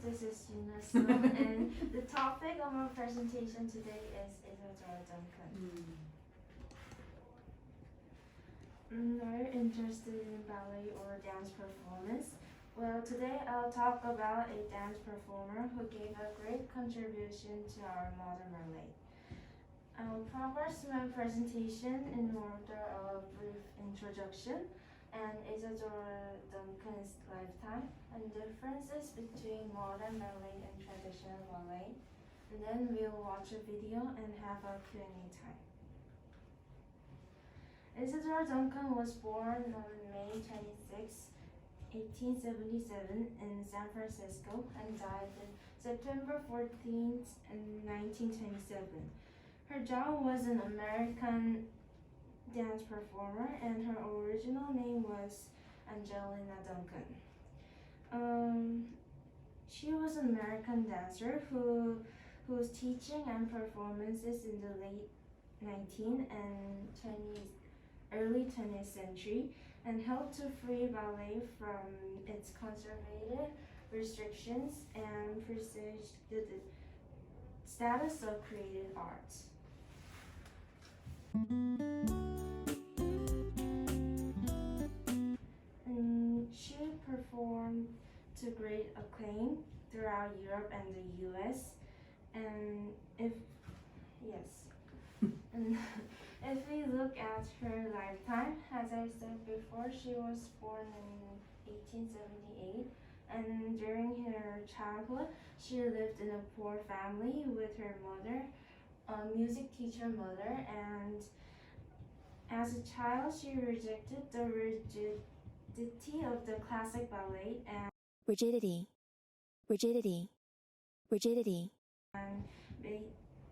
this is Yuna, and the topic of my presentation today is Isadora Duncan. Are you interested in ballet or dance performance? Well, today I'll talk about a dance performer who gave a great contribution to our modern ballet. I'll progress my presentation in order of brief introduction and Isadora Duncan's lifetime and differences between modern ballet and traditional ballet. And then we'll watch a video and have a Q&A time. Isadora Duncan was born on May 26, 1877 in San Francisco and died on September 14, 1927. Her job was an American dance performer and her original name was Angelina Duncan. She was an American dancer whose teaching and performances in the late 19th and early 20th century and helped to free ballet from its conservative restrictions and prestige the status of creative arts. And she performed to great acclaim throughout Europe and the US. And if we look at her lifetime, as I said before, she was born in 1878, and during her childhood, she lived in a poor family with her mother, a music teacher mother, and as a child, she rejected the rigidity of the classic ballet and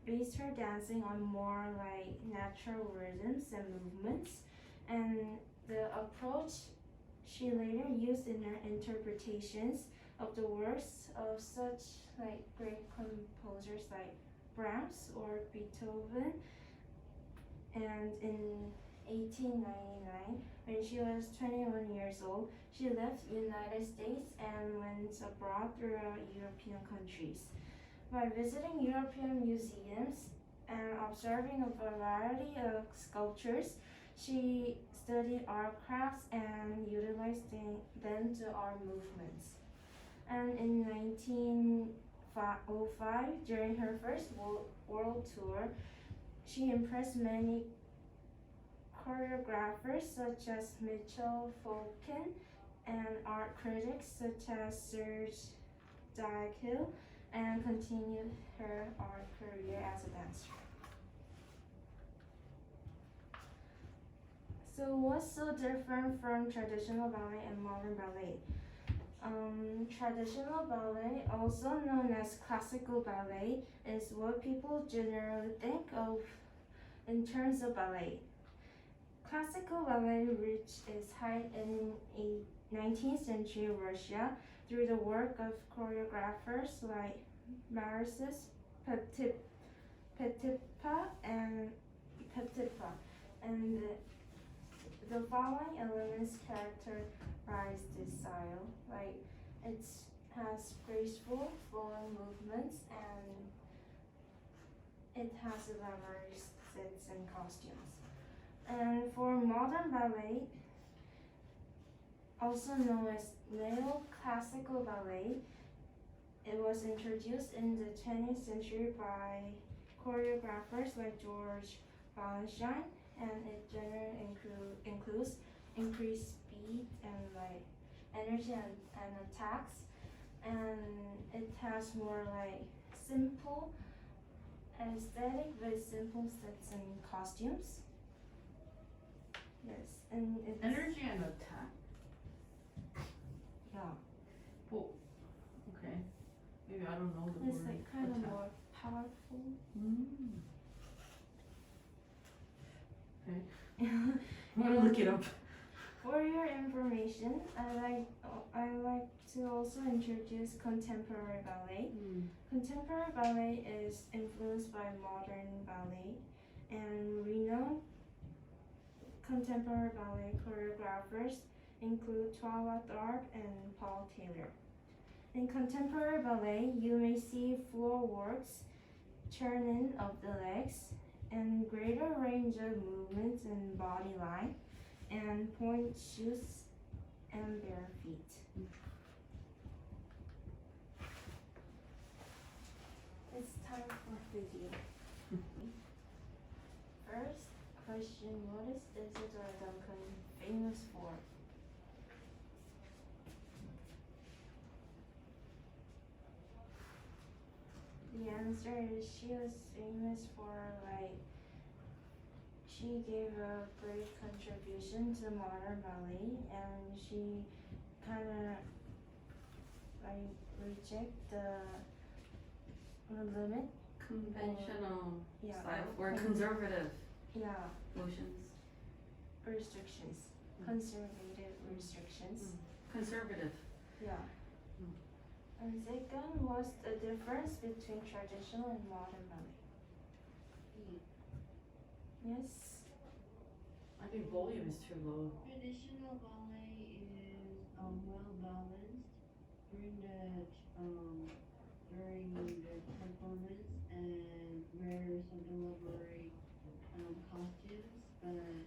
based her dancing on more like natural rhythms and movements, and the approach she later used in her interpretations of the works of such like great composers like Brahms or Beethoven. And in 1899, when she was 21 years old, she left the United States and went abroad throughout European countries. By visiting European museums and observing a variety of sculptures, she studied art crafts and utilized them to art movements. And in 1905, during her first world tour, she impressed many choreographers such as Mitchell Falken and art critics such as Serge Diaghilev, and continued her art career as a dancer. So what's so different from traditional ballet and modern ballet? Traditional ballet, also known as classical ballet, is what people generally think of in terms of ballet. Classical ballet reached its height in 19th century Russia through the work of choreographers like Marius Petipa and the following elements characterize this style. Like it has graceful, flowing movements, and it has elaborate sets and costumes. And for modern ballet, also known as neoclassical ballet, it was introduced in the 20th century by choreographers like George Balanchine, and it generally includes increased speed and like energy and attacks, and it has more like simple aesthetic with simple sets and costumes. Yes, and it's energy and attack. yeah. Oh, okay. Maybe I don't know the It's word. like kind of attack. more powerful. Okay. I'm gonna look it up. For your information, I like to also introduce contemporary ballet. Contemporary ballet is influenced by modern ballet, and renowned contemporary ballet choreographers include Twyla Tharp and Paul Taylor. In contemporary ballet, you may see floor works, turning of the legs, and greater range of movements in body line, and point shoes and bare feet. It's time for video. First question, what is Isadora Duncan famous for? The answer is she was famous for she gave a great contribution to modern ballet, and she kinda reject the limit. Conventional Yeah, style or conservative yeah, motions. restrictions, conservative restrictions. Conservative. Yeah. And second, what's the difference between traditional and modern ballet? Yes. I think volume is too low. Traditional ballet is well balanced during the performance and wears some elaborate costumes, but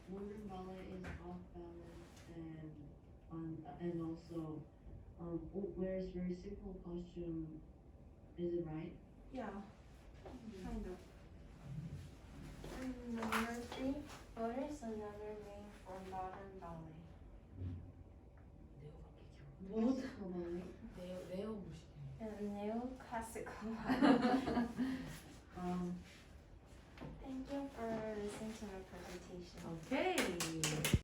modern ballet is off balance and also wears very simple costume. Is it right? Yeah. Kind of. And number 3, what is another name for modern ballet? Classical ballet. Neoclassical. Thank you for listening to my presentation. Okay.